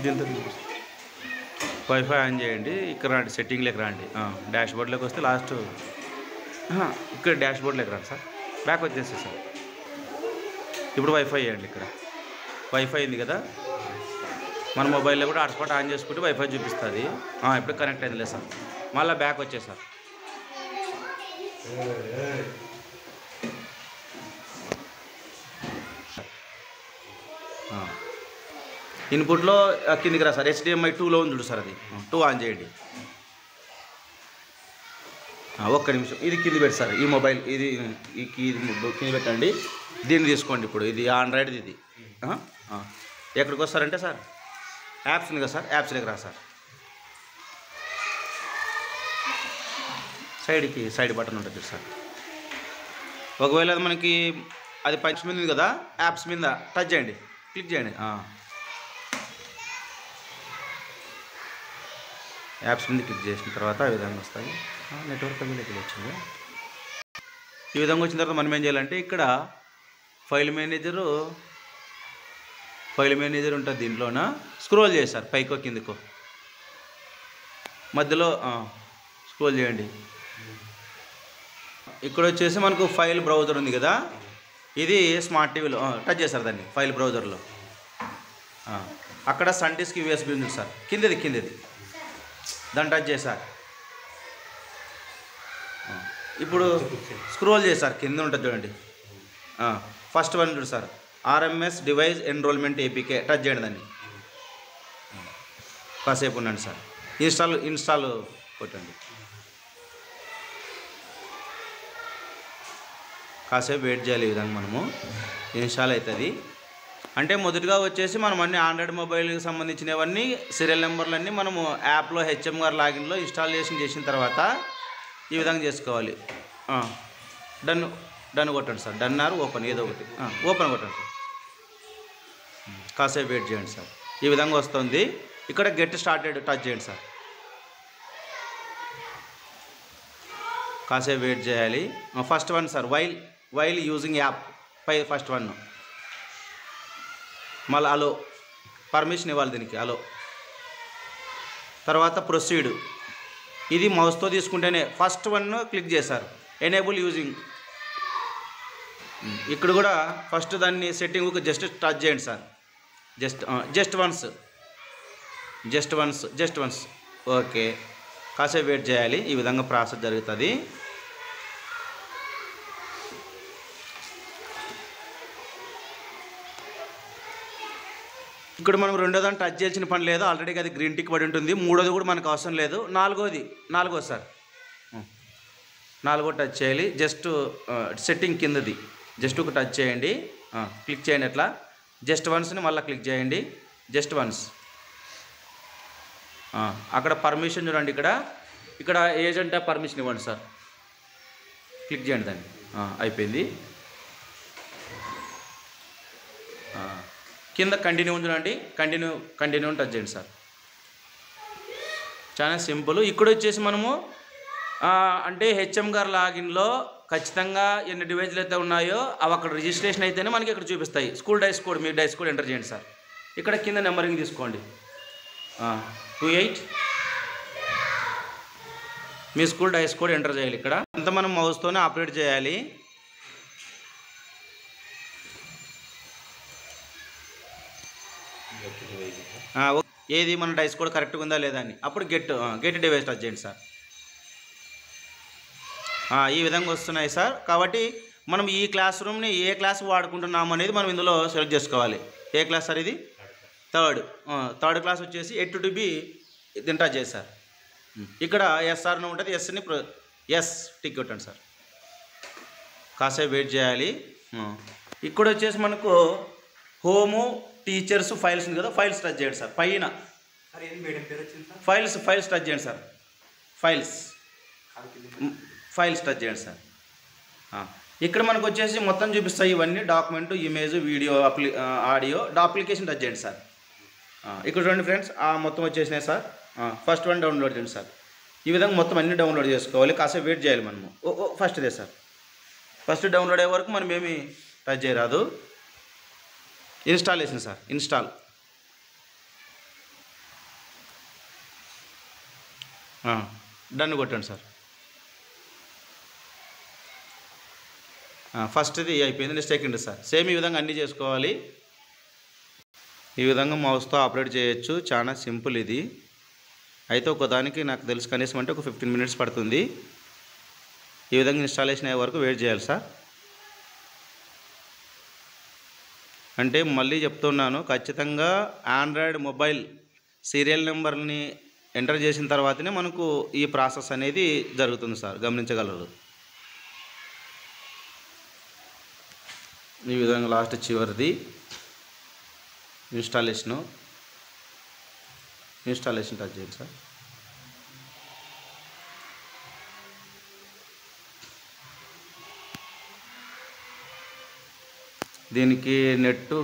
దీంతో wifi on చేయండి. ఇక్కడ రండి, సెట్టింగ్లోకి రండి. డాష్ బోర్డ్లోకి వస్తే లాస్ట్ ఇక్కడ డాష్ బోర్డ్లోకి రండి సార్. బ్యాక్ వచ్చేసి సార్. ఇప్పుడు వైఫై చేయండి. ఇక్కడ వైఫై ఉంది కదా, మన మొబైల్లో కూడా హాట్స్పాట్ ఆన్ చేసుకుంటే వైఫై చూపిస్తుంది. ఇప్పుడు కనెక్ట్ అయిందిలే సార్. మళ్ళీ బ్యాక్ వచ్చే సార్. ఇన్పుట్లో కిందికి రా సార్. HDMI 2లో ఉంది చూడు సార్, అది 2 ఆన్ చేయండి. ఒక్క నిమిషం, ఇది కింది పెట్టి సార్. ఈ మొబైల్ ఇది కింది పెట్టండి. దీన్ని తీసుకోండి. ఇప్పుడు ఇది ఆండ్రాయిడ్ది. ఇది ఎక్కడికి వస్తారంటే సార్, యాప్స్ ఉంది కదా సార్, యాప్స్లోకి రా సార్. సైడ్ బటన్ ఉంటుంది సార్. ఒకవేళ అది మనకి అది పంచ్ మీద ఉంది కదా, యాప్స్ మీద టచ్ చేయండి, క్లిక్ చేయండి. యాప్స్ మీద క్లిక్ చేసిన తర్వాత ఈ విధంగా వస్తాయి. నెట్వర్క్ అభివృద్ధి వచ్చింది. ఈ విధంగా వచ్చిన తర్వాత మనం ఏం చేయాలంటే, ఇక్కడ ఫైల్ మేనేజర్ ఉంటుంది. దీంట్లోన స్క్రోల్ చేశారు పైకో కిందకో, మధ్యలో స్క్రోల్ చేయండి. ఇక్కడ వచ్చేసి మనకు ఫైల్ బ్రౌజర్ ఉంది కదా, ఇది స్మార్ట్ టీవీలో టచ్ చేశారు దాన్ని. ఫైల్ బ్రౌజర్లో అక్కడ సన్ డిస్క్ USB ఉంది సార్, కిందది దాన్ని టచ్ చేశారు. ఇప్పుడు స్క్రోల్ చేశారు, కింద ఉంటుంది చూడండి. ఫస్ట్ వన్ చూడు sir, RMS device enrollment APK touch చేయండి దాన్ని. కాసేపు ఉండండి సార్. ఇన్స్టాల్ కొట్టండి. కాసేపు వెయిట్ చేయాలి. ఈ విధంగా మనము ఇన్స్టాల్ అవుతుంది. అంటే మొదటిగా వచ్చేసి మనం అన్ని ఆండ్రాయిడ్ మొబైల్కి సంబంధించినవన్నీ సీరియల్ నెంబర్లన్నీ మనము యాప్లో HMGR లాగిన్లో ఇన్స్టాలేషన్ చేసిన తర్వాత ఈ విధంగా చేసుకోవాలి. డన్ కొట్టండి సార్. డన్ ఆర్ ఓపెన్, ఏదో ఒకటి ఓపెన్ కొట్టండి సార్. కాసేపు వెయిట్ చేయండి సార్. ఈ విధంగా వస్తుంది. ఇక్కడ గెట్ స్టార్టెడ్ టచ్ చేయండి సార్. కాసేపు వెయిట్ చేయాలి. First one sir, while using app పై ఫస్ట్ వన్. మళ్ళీ అలో పర్మిషన్ ఇవ్వాలి దీనికి, అలో. తర్వాత ప్రొసీడ్, ఇది మౌస్తో తీసుకుంటేనే ఫస్ట్ వన్ క్లిక్ చేశారు. ఎనేబుల్ యూజింగ్, ఇక్కడ కూడా ఫస్ట్ దాన్ని సెట్టింగ్కి జస్ట్ టచ్ చేయండి సార్. Just once. ఓకే, కాసేపు వెయిట్ చేయాలి. ఈ విధంగా ప్రాసెస్ జరుగుతుంది. ఇక్కడ మనం రెండోదాన్ని టచ్ చేయాల్సిన పని లేదు, ఆల్రెడీ అది గ్రీన్ టిక్ పడి ఉంటుంది. మూడోది కూడా మనకు అవసరం లేదు. నాలుగోది సార్, నాలుగో టచ్ చేయాలి. జస్ట్ సెట్టింగ్ కిందది జస్ట్ ఒక టచ్ చేయండి, క్లిక్ చేయండి. అట్లా జస్ట్ వన్స్ని మళ్ళీ క్లిక్ చేయండి. Just once. అక్కడ పర్మిషన్ చూడండి. ఇక్కడ ఏజెంట్ పర్మిషన్ ఇవ్వండి సార్. క్లిక్ చేయండి దాన్ని. అయిపోయింది. కింద కంటిన్యూ చూడండి, కంటిన్యూ టచ్ చేయండి సార్. చాలా సింపుల్. ఇక్కడ వచ్చేసి మనము అంటే HMGR లాగిన్లో ఖచ్చితంగా ఎన్ని డివైజ్లు అయితే ఉన్నాయో అవి అక్కడ రిజిస్ట్రేషన్ అయితేనే మనకి ఇక్కడ చూపిస్తాయి. స్కూల్ డైస్ కోడ్, మీ డైస్ కోడ్ ఎంటర్ చేయండి సార్. ఇక్కడ కింద నెంబరింగ్ తీసుకోండి, 28. మీ స్కూల్ డైస్ కోడ్ ఎంటర్ చేయాలి. ఇక్కడ అంతా మనం మౌస్తోనే ఆపరేట్ చేయాలి. ఏది మన డైస్ కోడ్ కరెక్ట్గా ఉందా లేదా అని. అప్పుడు గెట్ డివైస్ టచ్ చేయండి సార్. ఈ విధంగా వస్తున్నాయి సార్. కాబట్టి మనం ఈ క్లాస్ రూమ్ని ఏ క్లాస్ వాడుకుంటున్నాము అనేది మనం ఇందులో సెలెక్ట్ చేసుకోవాలి. ఏ క్లాస్ సార్ ఇది? థర్డ్ క్లాస్ వచ్చేసి 8 to B దీన్ని టచ్ చేయండి సార్. ఇక్కడ SR ఉంటుంది, ఎస్ని టిక్ కొట్టండి సార్. కాసేపు వెయిట్ చేయాలి. ఇక్కడ వచ్చేసి మనకు హోము, టీచర్స్, ఫైల్స్ ఉంది కదా, ఫైల్స్ టచ్ చేయండి సార్. పైన ఫైల్స్ టచ్ చేయండి సార్. ఫైల్స్ టచ్ చేయండి సార్. ఇక్కడ మనకు వచ్చేసి మొత్తం చూపిస్తాయి ఇవన్నీ, document, image, video, audio, application touch చేయండి సార్. ఇక్కడ చూడండి ఫ్రెండ్స్, మొత్తం వచ్చేసినాయి సార్. ఫస్ట్ వన్ డౌన్లోడ్ చేయండి సార్. ఈ విధంగా మొత్తం అన్ని డౌన్లోడ్ చేసుకోవాలి. కాసేపు వెయిట్ చేయాలి మనము. ఫస్ట్ ఇదే సార్. ఫస్ట్ డౌన్లోడ్ అయ్యే వరకు మనం ఏమి టచ్ చేయరాదు. Installation sir, install. డన్ కొట్టండి సార్. ఫస్ట్ది అయిపోయింది. Next second sir. సేమ్ ఈ విధంగా అన్నీ చేసుకోవాలి. ఈ విధంగా మౌస్తో ఆపరేట్ చేయొచ్చు. చాలా సింపుల్ ఇది. అయితే ఒకదానికి నాకు తెలుసు కనీసం అంటే ఒక 15 minutes పడుతుంది. ఈ విధంగా ఇన్స్టాలేషన్ అయ్యే వరకు వెయిట్ చేయాలి సార్. అంటే మళ్ళీ చెప్తున్నాను, ఖచ్చితంగా ఆండ్రాయిడ్ మొబైల్ సీరియల్ నెంబర్ని ఎంటర్ చేసిన తర్వాతనే మనకు ఈ ప్రాసెస్ అనేది జరుగుతుంది సార్, గమనించగలరు. ఈ విధంగా లాస్ట్ చివరిది ఇన్స్టాలేషన్ టచ్ చేయండి సార్. దీనికి నెట్టు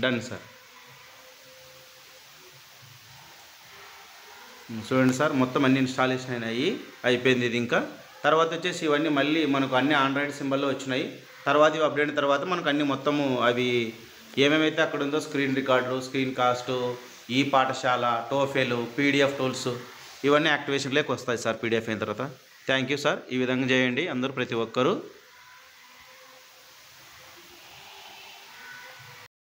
డన్ సార్. చూడండి సార్, మొత్తం అన్ని ఇన్స్టాలేషన్ అయిపోయింది. ఇది ఇంకా తర్వాత వచ్చేసి ఇవన్నీ మళ్ళీ మనకు అన్ని ఆండ్రాయిడ్ సింబల్లో వచ్చినాయి. తర్వాత ఇవి అప్డేట్ తర్వాత మనకు అన్ని మొత్తము అవి ఏమేమైతే అక్కడ ఉందో స్క్రీన్ రికార్డరు, స్క్రీన్ కాస్టు, ఈ పాఠశాల, టోఫెల్, పీడిఎఫ్ టూల్స్ ఇవన్నీ యాక్టివేషన్లోకి వస్తాయి సార్ పీడిఎఫ్ అయిన తర్వాత. Thank you sir. ఈ విధంగా చేయండి అందరూ, ప్రతి ఒక్కరూ.